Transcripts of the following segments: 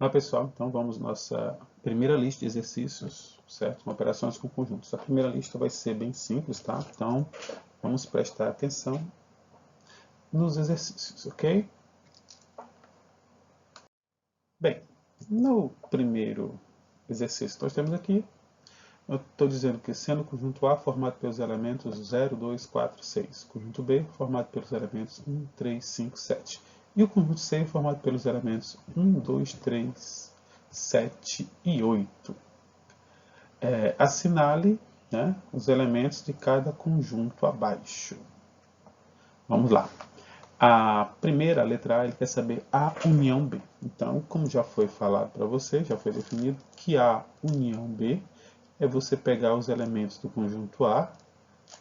Olá pessoal, então vamos à nossa primeira lista de exercícios, certo? Com operações com conjuntos. A primeira lista vai ser bem simples, tá? Então vamos prestar atenção nos exercícios, ok? Bem, no primeiro exercício que nós temos aqui, eu estou dizendo que sendo o conjunto A formado pelos elementos 0, 2, 4, 6, conjunto B formado pelos elementos 1, 3, 5, 7, e o conjunto C formado pelos elementos 1, 2, 3, 7 e 8. Assinale, né, os elementos de cada conjunto abaixo. Vamos lá. A primeira, a letra A, ele quer saber A união B. Então, como já foi falado para você, já foi definido que A união B é você pegar os elementos do conjunto A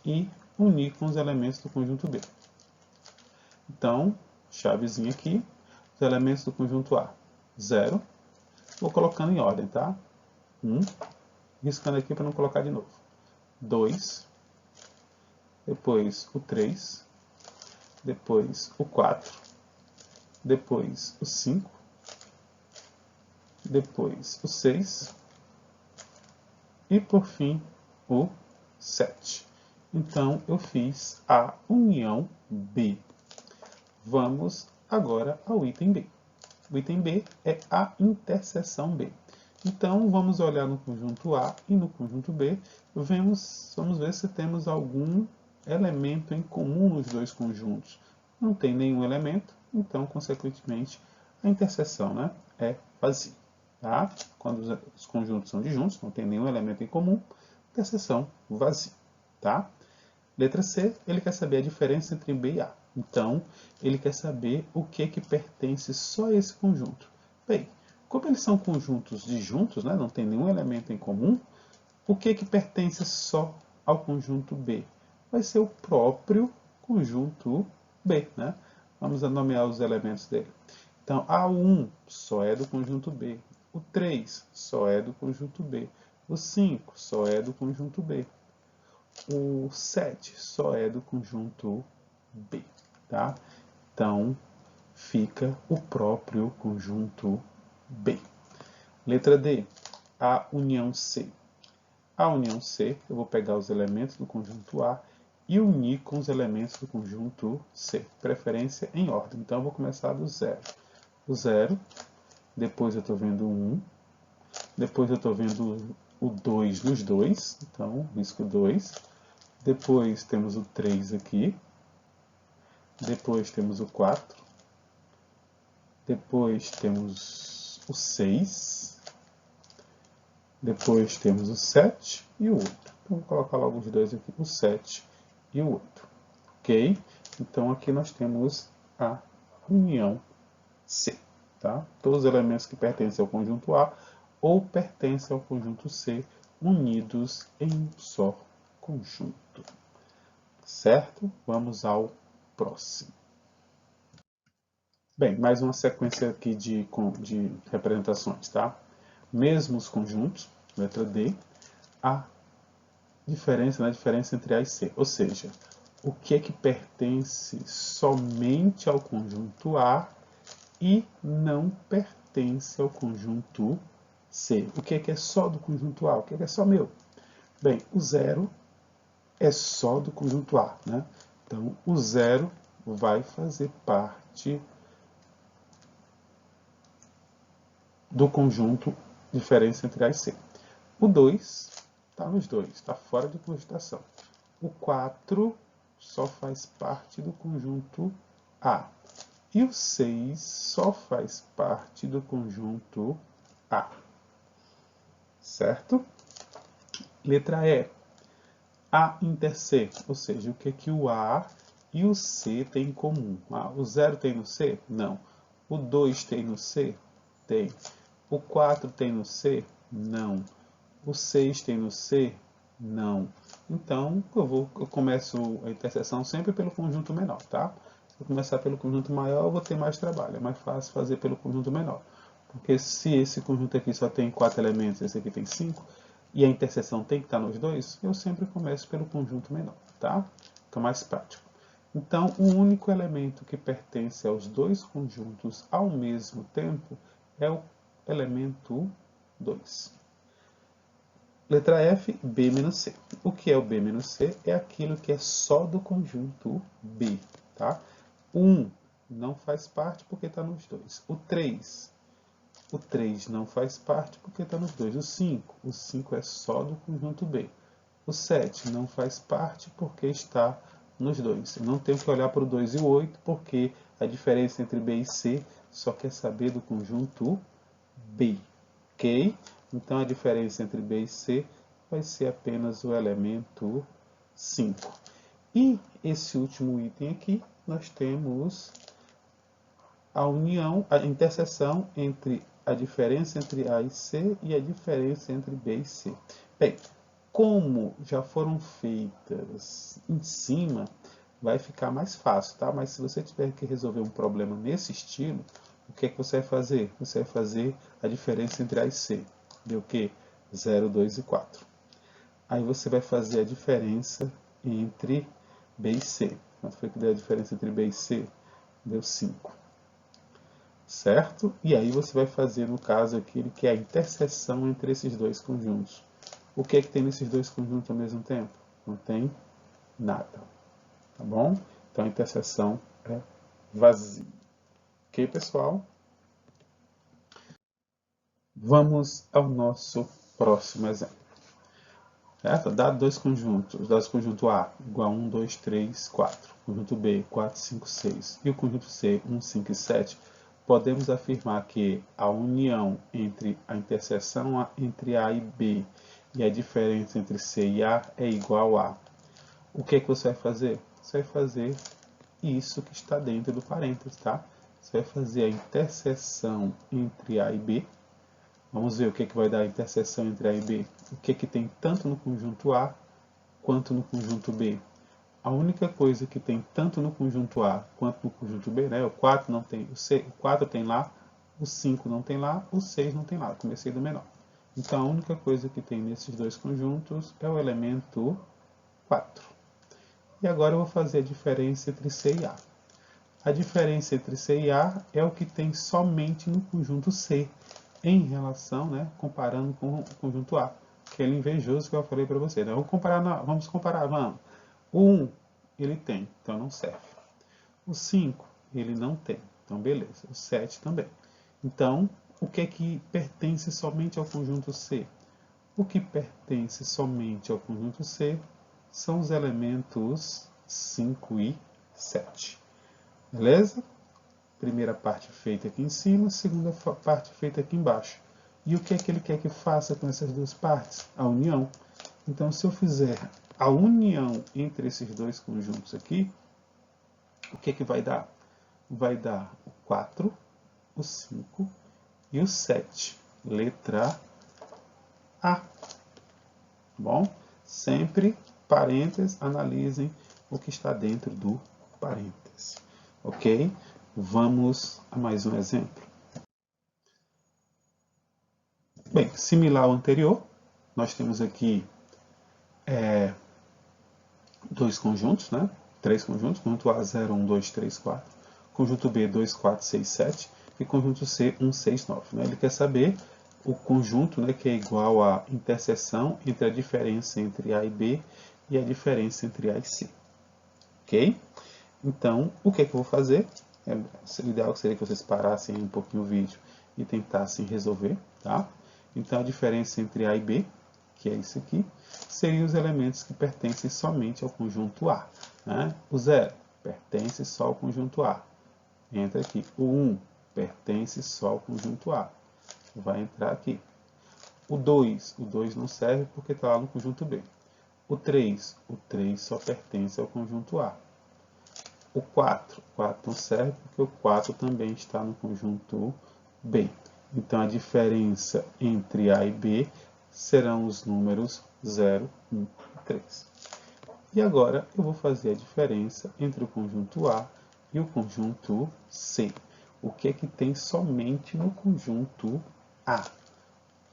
e unir com os elementos do conjunto B. Então, chavezinha aqui, os elementos do conjunto A. 0. Vou colocando em ordem, tá? 1. Riscando aqui para não colocar de novo. 2. Depois o 3. Depois o 4. Depois o 5. Depois o 6. E por fim o 7. Então eu fiz a união B. Vamos agora ao item B. O item B é a interseção B. Então vamos olhar no conjunto A e no conjunto B. Vamos ver se temos algum elemento em comum nos dois conjuntos. Não tem nenhum elemento, então consequentemente a interseção, né, é vazia. Tá? Quando os conjuntos são disjuntos, não tem nenhum elemento em comum, interseção vazia. Tá? Letra C, ele quer saber a diferença entre B e A. Então, ele quer saber o que pertence só a esse conjunto. Bem, como eles são conjuntos disjuntos, né, não tem nenhum elemento em comum, o que pertence só ao conjunto B? Vai ser o próprio conjunto B. Né? Vamos nomear os elementos dele. Então, A1 só é do conjunto B. O 3 só é do conjunto B. O 5 só é do conjunto B. O 7 só é do conjunto B. Tá? Então, fica o próprio conjunto B. Letra D, a união C. A união C, eu vou pegar os elementos do conjunto A e unir com os elementos do conjunto C. Preferência em ordem. Então, eu vou começar do 0. O 0, depois eu estou vendo o 1, depois eu estou vendo o 2 nos dois, então risco 2. Depois temos o 3 aqui. Depois temos o 4. Depois temos o 6. Depois temos o 7 e o 8. Então, vou colocar logo os dois aqui, o 7 e o 8. Ok? Então, aqui nós temos a união C. Tá? Todos os elementos que pertencem ao conjunto A ou pertencem ao conjunto C unidos em um só conjunto. Certo? Vamos ao próximo. Bem, mais uma sequência aqui de representações, tá? Mesmos conjuntos, letra D, a diferença, né? Diferença entre A e C, ou seja, o que pertence somente ao conjunto A e não pertence ao conjunto C. O que é só do conjunto A? O que é só meu? Bem, o 0 é só do conjunto A, né? Então, o 0 vai fazer parte do conjunto diferença entre A e C. O 2 está nos dois, está fora de cogitação. O 4 só faz parte do conjunto A. E o 6 só faz parte do conjunto A. Certo? Letra E. A inter C, ou seja, o que o A e o C têm em comum? O 0 tem no C? Não. O 2 tem no C? Tem. O 4 tem no C? Não. O 6 tem no C? Não. Então, eu começo a interseção sempre pelo conjunto menor, tá? Se eu começar pelo conjunto maior, eu vou ter mais trabalho. É mais fácil fazer pelo conjunto menor. Porque se esse conjunto aqui só tem 4 elementos, esse aqui tem 5, e a interseção tem que estar nos dois, eu sempre começo pelo conjunto menor, tá? Fica mais prático. Então, o único elemento que pertence aos dois conjuntos ao mesmo tempo é o elemento 2. Letra F, B menos C. O que é o B menos C? É aquilo que é só do conjunto B, tá? O 1 não faz parte porque está nos dois. O 3 não faz parte porque está nos dois. O 5 é só do conjunto B. O 7 não faz parte porque está nos dois. Eu não tenho que olhar para o 2 e o 8 porque a diferença entre B e C só quer saber do conjunto B, ok? Então a diferença entre B e C vai ser apenas o elemento 5. E esse último item aqui, nós temos a união, a interseção entre a diferença entre A e C e a diferença entre B e C. Bem, como já foram feitas em cima, vai ficar mais fácil, tá? Mas se você tiver que resolver um problema nesse estilo, o que é que você vai fazer? Você vai fazer a diferença entre A e C. Deu o quê? 0, 2 e 4. Aí você vai fazer a diferença entre B e C. Quanto foi que deu a diferença entre B e C? Deu 5. Certo? E aí você vai fazer, no caso, aquilo que é a interseção entre esses dois conjuntos. O que é que tem nesses dois conjuntos ao mesmo tempo? Não tem nada. Tá bom? Então a interseção é vazia. Ok, pessoal? Vamos ao nosso próximo exemplo. Certo? Dado dois conjuntos, dado o conjunto A igual a 1, 2, 3, 4, conjunto B 4, 5, 6 e o conjunto C 1, 5 e 7, podemos afirmar que a união entre a interseção entre A e B e a diferença entre C e A é igual a... O que é que você vai fazer? Você vai fazer isso que está dentro do parênteses, tá? Você vai fazer a interseção entre A e B. Vamos ver o que vai dar a interseção entre A e B. O que tem tanto no conjunto A quanto no conjunto B. A única coisa que tem tanto no conjunto A quanto no conjunto B, né? O 4 não tem, o 4 tem lá, o 5 não tem lá, o 6 não tem lá. Comecei do menor. Então a única coisa que tem nesses dois conjuntos é o elemento 4. E agora eu vou fazer a diferença entre C e A. A diferença entre C e A é o que tem somente no conjunto C, em relação, né, comparando com o conjunto A, aquele invejoso que eu falei para você. Né? Vamos comparar, vamos. O 1, ele tem, então não serve. O 5, ele não tem, então beleza. O 7 também. Então, o que é que pertence somente ao conjunto C? O que pertence somente ao conjunto C são os elementos 5 e 7. Beleza? Primeira parte feita aqui em cima, segunda parte feita aqui embaixo. E o que é que ele quer que faça com essas duas partes? A união. Então, se eu fizer a união entre esses dois conjuntos aqui, o que é que vai dar? Vai dar o 4, o 5 e o 7. Letra A. Bom? Sempre parênteses, analisem o que está dentro do parênteses. Ok? Vamos a mais um exemplo. Bem, similar ao anterior, nós temos aqui dois conjuntos, né? Três conjuntos, conjunto A 0, 1, 2, 3, 4, conjunto B 2, 4, 6, 7 e conjunto C 1, 6, 9. Né? Ele quer saber o conjunto, né, que é igual à interseção entre a diferença entre A e B e a diferença entre A e C. Ok? Então, o que é que eu vou fazer? O ideal seria que vocês parassem um pouquinho o vídeo e tentassem resolver, tá? Então, a diferença entre A e B, que é isso aqui, seriam os elementos que pertencem somente ao conjunto A. Né? O 0 pertence só ao conjunto A. Entra aqui. O 1 pertence só ao conjunto A. Vai entrar aqui. O 2 não serve porque está lá no conjunto B. O 3 só pertence ao conjunto A. O 4 não serve porque o 4 também está no conjunto B. Então, a diferença entre A e B serão os números 0, 1 e 3. E agora eu vou fazer a diferença entre o conjunto A e o conjunto C. O que é que tem somente no conjunto A?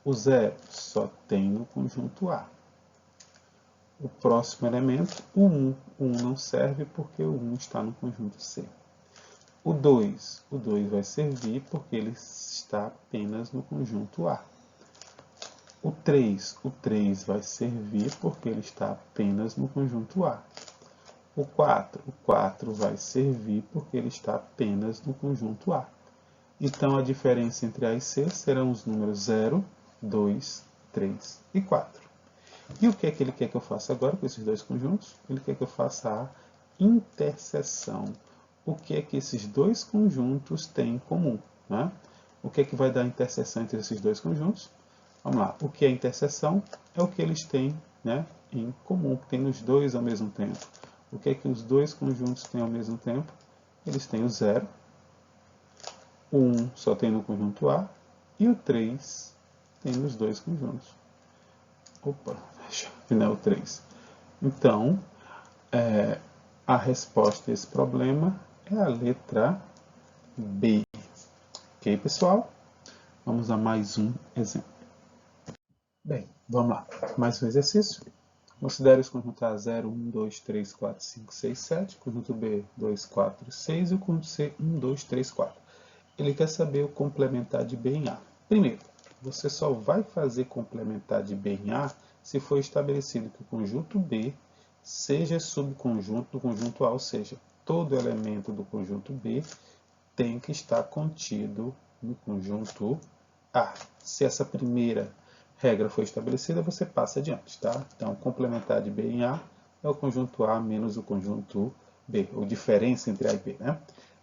O 0 só tem no conjunto A. O próximo elemento, o 1. O 1 não serve porque o 1 está no conjunto C. O 2 vai servir porque ele está apenas no conjunto A. O 3 vai servir porque ele está apenas no conjunto A. O 4 vai servir porque ele está apenas no conjunto A. Então, a diferença entre A e C serão os números 0, 2, 3 e 4. E o que é que ele quer que eu faça agora com esses dois conjuntos? Ele quer que eu faça a interseção. O que é que esses dois conjuntos têm em comum? Né? O que é que vai dar a interseção entre esses dois conjuntos? Vamos lá. O que é interseção? É o que eles têm, né, em comum, que tem os dois ao mesmo tempo. O que é que os dois conjuntos têm ao mesmo tempo? Eles têm o 0, o 1 só tem no conjunto A, e o 3 tem nos dois conjuntos. Opa, deixa eu ver o 3. Então, a resposta a esse problema é a letra B. Ok, pessoal? Vamos a mais um exemplo. Bem, vamos lá. Mais um exercício. Considere os conjuntos A 0, 1, 2, 3, 4, 5, 6, 7. Conjunto B 2, 4, 6. E o conjunto C 1, 2, 3, 4. Ele quer saber o complementar de B em A. Primeiro, você só vai fazer complementar de B em A se for estabelecido que o conjunto B seja subconjunto do conjunto A, ou seja, todo elemento do conjunto B tem que estar contido no conjunto A. Se essa primeira regra foi estabelecida, você passa adiante, tá? Então, complementar de B em A é o conjunto A menos o conjunto B, ou diferença entre A e B, né?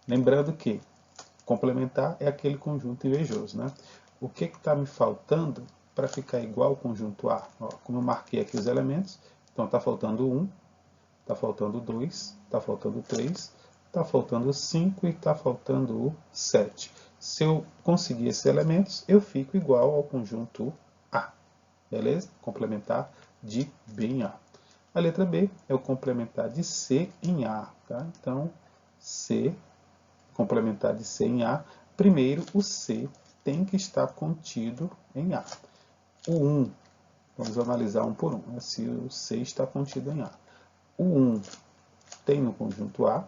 Lembrando que complementar é aquele conjunto invejoso, né? O que está me faltando para ficar igual ao conjunto A? Ó, como eu marquei aqui os elementos, então está faltando 1, está faltando 2, está faltando 3, está faltando 5 e está faltando o 7. Se eu conseguir esses elementos, eu fico igual ao conjunto A. Beleza? Complementar de B em A. A letra B é o complementar de C em A. Tá? Então, C, complementar de C em A. Primeiro, o C tem que estar contido em A. O 1, vamos analisar um por um, né? Se o C está contido em A. O 1 tem no conjunto A,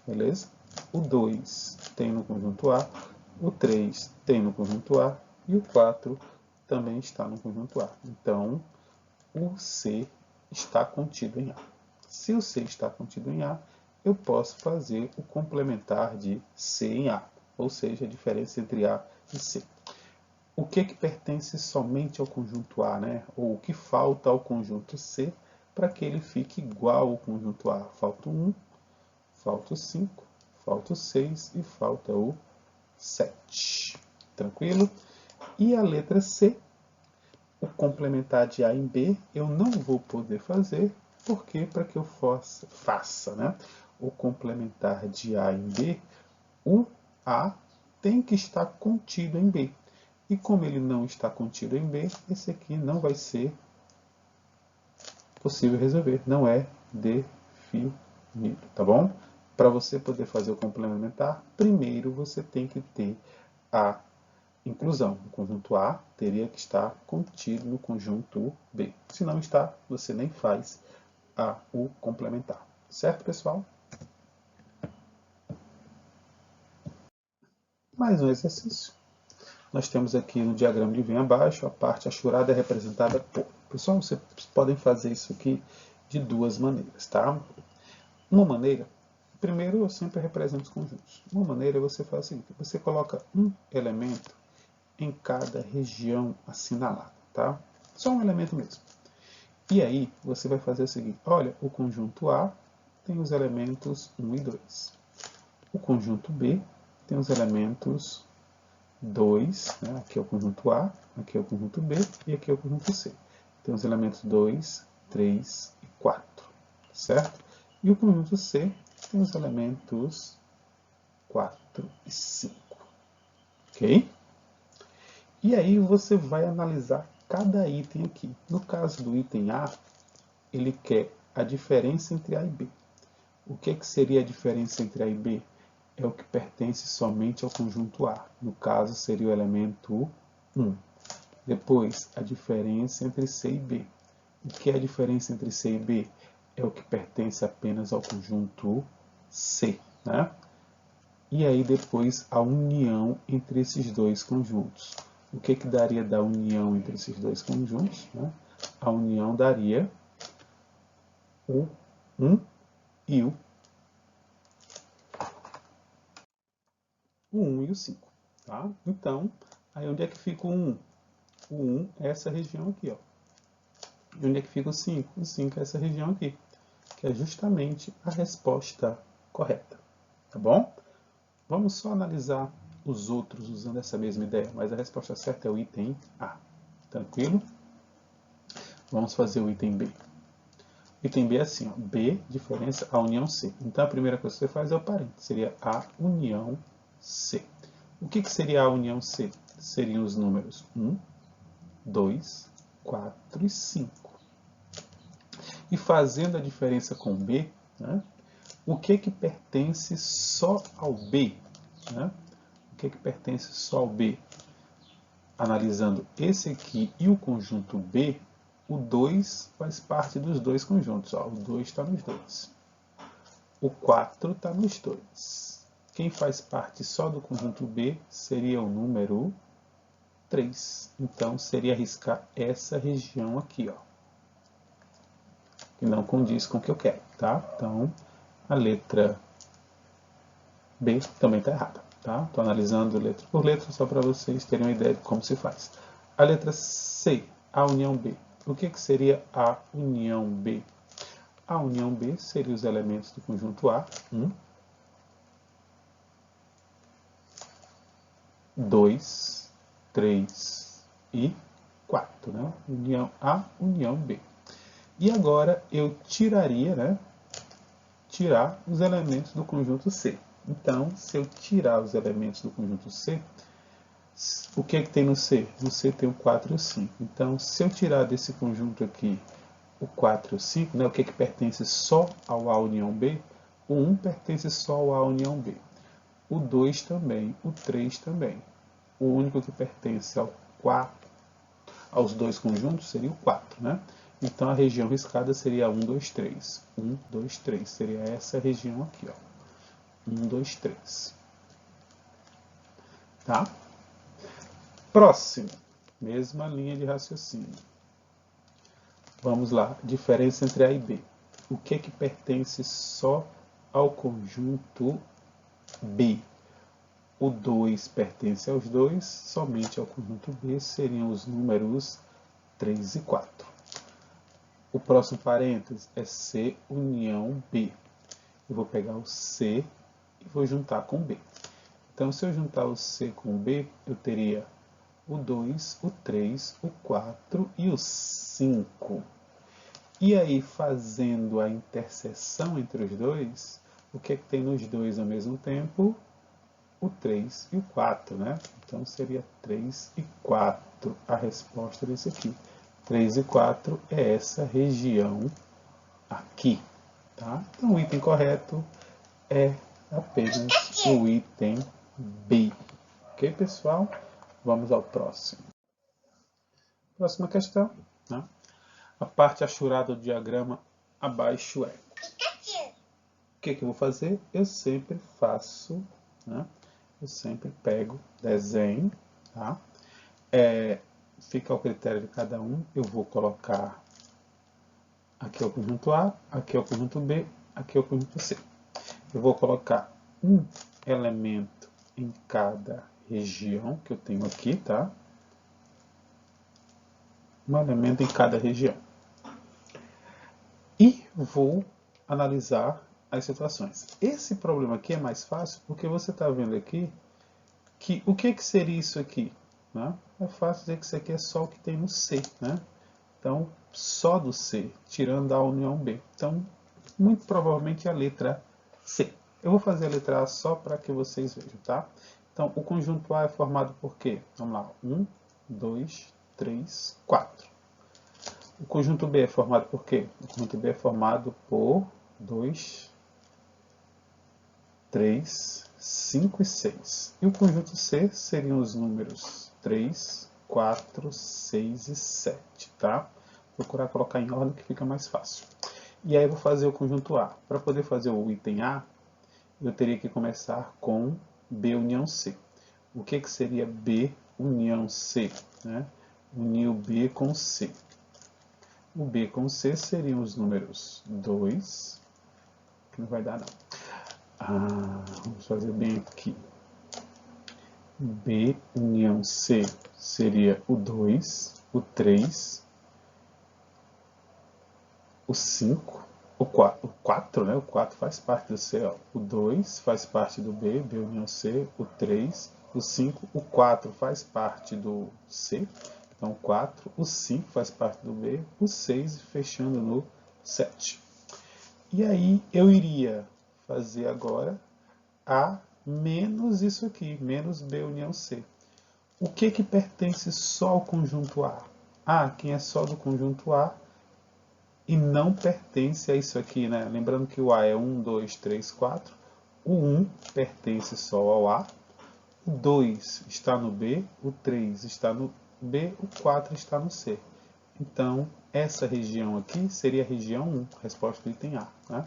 beleza? O 2 tem no conjunto A, o 3 tem no conjunto A e o 4 também está no conjunto A. Então, o C está contido em A. Se o C está contido em A, eu posso fazer o complementar de C em A, ou seja, a diferença entre A e C. O que pertence somente ao conjunto A, né? Ou o que falta ao conjunto C para que ele fique igual ao conjunto A? Falta o 1, falta o 5, falta o 6 e falta o 7. Tranquilo? E a letra C, o complementar de A em B, eu não vou poder fazer, porque para que eu faça, né, o complementar de A em B, o A tem que estar contido em B. E como ele não está contido em B, esse aqui não vai ser possível resolver. Não é definido, tá bom? Para você poder fazer o complementar, primeiro você tem que ter a inclusão. O conjunto A teria que estar contido no conjunto B. Se não está, você nem faz o complementar. Certo, pessoal? Mais um exercício. Nós temos aqui no diagrama de vem abaixo, a parte achurada é representada por. Pessoal, vocês podem fazer isso aqui de duas maneiras, tá? Uma maneira, primeiro eu sempre represento os conjuntos. Uma maneira é você fazer o seguinte, você coloca um elemento em cada região assinalada, tá? Só um elemento mesmo. E aí, você vai fazer o seguinte, olha, o conjunto A tem os elementos 1 e 2. O conjunto B tem os elementos 2, né? Aqui é o conjunto A, aqui é o conjunto B e aqui é o conjunto C. Tem os elementos 2, 3 e 4, certo? E o conjunto C tem os elementos 4 e 5, ok? E aí você vai analisar cada item aqui. No caso do item A, ele quer a diferença entre A e B. O que seria a diferença entre A e B? É o que pertence somente ao conjunto A. No caso, seria o elemento 1. Depois, a diferença entre C e B. O que é a diferença entre C e B? É o que pertence apenas ao conjunto C, né? E aí depois a união entre esses dois conjuntos. O que daria da união entre esses dois conjuntos? Né? A união daria o 1 e o 1 e o 5. Tá? Então, aí onde é que fica o 1? O 1 é essa região aqui. Ó. E onde é que fica o 5? O 5 é essa região aqui, que é justamente a resposta correta. Tá bom? Vamos só analisar os outros usando essa mesma ideia, mas a resposta certa é o item A. Tranquilo? Vamos fazer o item B. O item B é assim, ó, B, diferença, a união C. Então a primeira coisa que você faz é o parênteses, seria a união C. O que seria a união C? Seriam os números 1, 2, 4 e 5. E fazendo a diferença com B, né, o que pertence só ao B? Né? O que pertence só ao B? Analisando esse aqui e o conjunto B, o 2 faz parte dos dois conjuntos. Ó, o 2 está nos dois. O 4 está nos dois. Quem faz parte só do conjunto B seria o número 3. Então, seria arriscar essa região aqui, ó, que não condiz com o que eu quero. Tá? Então, a letra B também está errada. Tá? Estou analisando letra por letra só para vocês terem uma ideia de como se faz. A letra C, a união B. O que seria a união B? A união B seria os elementos do conjunto A, 1, 2, 3 e 4. Né? União A, união B. E agora eu tiraria, né? Tirar os elementos do conjunto C. Então, se eu tirar os elementos do conjunto C, o que tem no C? No C tem o 4 e o 5. Então, se eu tirar desse conjunto aqui o 4 e o 5, né, o que pertence só ao A união B, o 1 pertence só ao A união B. O 2 também, o 3 também. O único que pertence ao 4, aos dois conjuntos seria o 4. Né? Então, a região riscada seria 1, 2, 3. 1, 2, 3. Seria essa região aqui. Ó. 1, 2, 3. Tá? Próximo. Mesma linha de raciocínio. Vamos lá. Diferença entre A e B. O que pertence só ao conjunto B? O 2 pertence aos dois, somente ao conjunto B seriam os números 3 e 4. O próximo parênteses é C união B. Eu vou pegar o C e vou juntar com B. Então, se eu juntar o C com o B, eu teria o 2, o 3, o 4 e o 5. E aí, fazendo a interseção entre os dois, o que tem nos dois ao mesmo tempo? O 3 e o 4, né? Então, seria 3 e 4 a resposta desse aqui. 3 e 4 é essa região aqui, tá? Então, o item correto é apenas o item B. Ok, pessoal? Vamos ao próximo. Próxima questão. Né? A parte achurada do diagrama abaixo é. O que eu vou fazer? Eu sempre faço, né? Eu sempre pego, desenho, tá? Fica ao critério de cada um. Eu vou colocar aqui é o conjunto A, aqui é o conjunto B, aqui é o conjunto C. Eu vou colocar um elemento em cada região que eu tenho aqui, tá? Um elemento em cada região. E vou analisar as situações. Esse problema aqui é mais fácil porque você está vendo aqui que o que seria isso aqui? Né? É fácil dizer que isso aqui é só o que tem no C. Né? Então, só do C, tirando a união B. Então, muito provavelmente a letra C. Eu vou fazer a letra A só para que vocês vejam, tá? Então, o conjunto A é formado por quê? Vamos lá. 1, 2, 3, 4. O conjunto B é formado por quê? O conjunto B é formado por 2, 3, 5 e 6. E o conjunto C seriam os números 3, 4, 6 e 7, tá? Vou procurar colocar em ordem que fica mais fácil. E aí eu vou fazer o conjunto A. Para poder fazer o item A, eu teria que começar com B união C. O que seria B união C? Né? Unir o B com C. O B com C seriam os números 2, que não vai dar não. Vamos fazer bem aqui. B união C seria o 2, o 3, o 5, o 4, né? O 4 faz parte do C, ó. O 2 faz parte do B, B união C, o 3, o 5, o 4 faz parte do C, então o 4, o 5 faz parte do B, o 6 fechando no 7. E aí eu iria fazer agora A menos isso aqui, menos B união C. O que pertence só ao conjunto A? Quem é só do conjunto A e não pertence a isso aqui, né? Lembrando que o A é 1, 2, 3, 4. O 1 pertence só ao A. O 2 está no B. O 3 está no B. O 4 está no C. Então, essa região aqui seria a região 1. Resposta do item A. Né?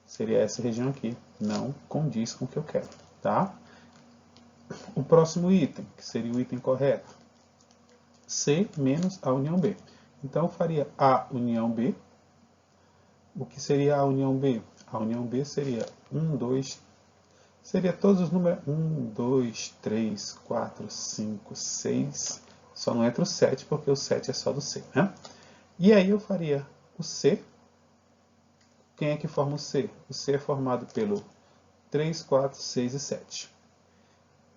Seria essa região aqui. Não condiz com o que eu quero. Tá? O próximo item, que seria o item correto. C menos A união B. Então, eu faria A união B. O que seria A união B? A união B seria 1, 2, seria todos os números 1, 2, 3, 4, 5, 6. Só não entra o 7, porque o 7 é só do C. Né? E aí eu faria o C. Quem é que forma o C? O C é formado pelo 3, 4, 6 e 7.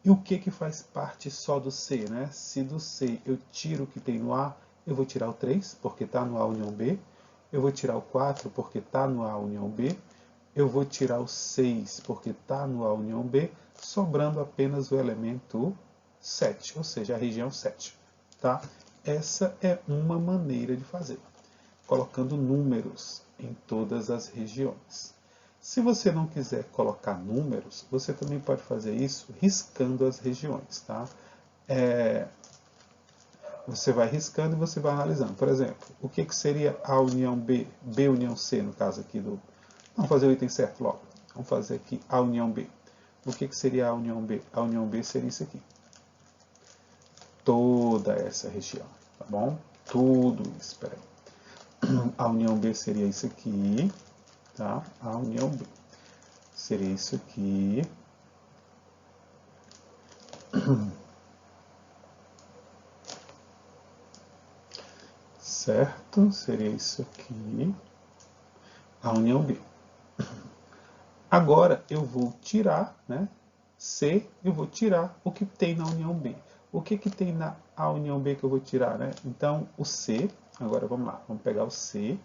E o que faz parte só do C? Né? Se do C eu tiro o que tem no A, eu vou tirar o 3, porque está no A união B. Eu vou tirar o 4, porque está no A união B. Eu vou tirar o 6, porque está no A união B, sobrando apenas o elemento 7, ou seja, a região 7. Tá? Essa é uma maneira de fazer, colocando números em todas as regiões. Se você não quiser colocar números, você também pode fazer isso riscando as regiões. Tá? Você vai riscando e você vai analisando. Por exemplo, o que seria A união B, B união C, no caso aqui do... Vamos fazer o item certo logo. Vamos fazer aqui A união B. O que seria A união B? A união B seria isso aqui. Toda essa região, tá bom? Tudo isso, peraí. A união B seria isso aqui, tá? A união B seria isso aqui. Certo? Seria isso aqui. A união B. Agora eu vou tirar, né? C, eu vou tirar o que tem na união B. O que tem na A união B que eu vou tirar, né? Então, o C, agora vamos lá, vamos pegar o C,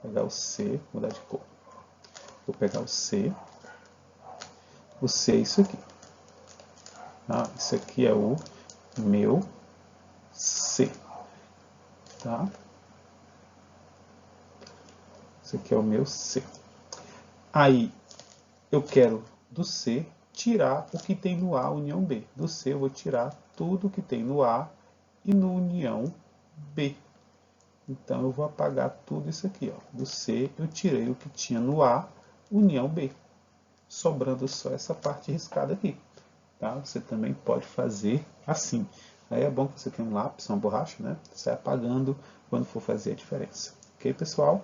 mudar de cor. Vou pegar o C é isso aqui. Tá? Isso aqui é o meu C. Tá? Isso aqui é o meu C. Aí, eu quero do C tirar o que tem no A união B. Do C eu vou tirar tudo que tem no A e no união B. Então eu vou apagar tudo isso aqui. Ó. Do C eu tirei o que tinha no A, união B. Sobrando só essa parte riscada aqui. Tá? Você também pode fazer assim. Aí é bom que você tenha um lápis, uma borracha, né? Você vai apagando quando for fazer a diferença. Ok, pessoal?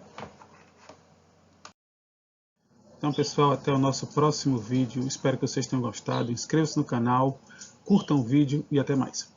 Então, pessoal, até o nosso próximo vídeo. Espero que vocês tenham gostado. Inscreva-se no canal, curtam o vídeo e até mais.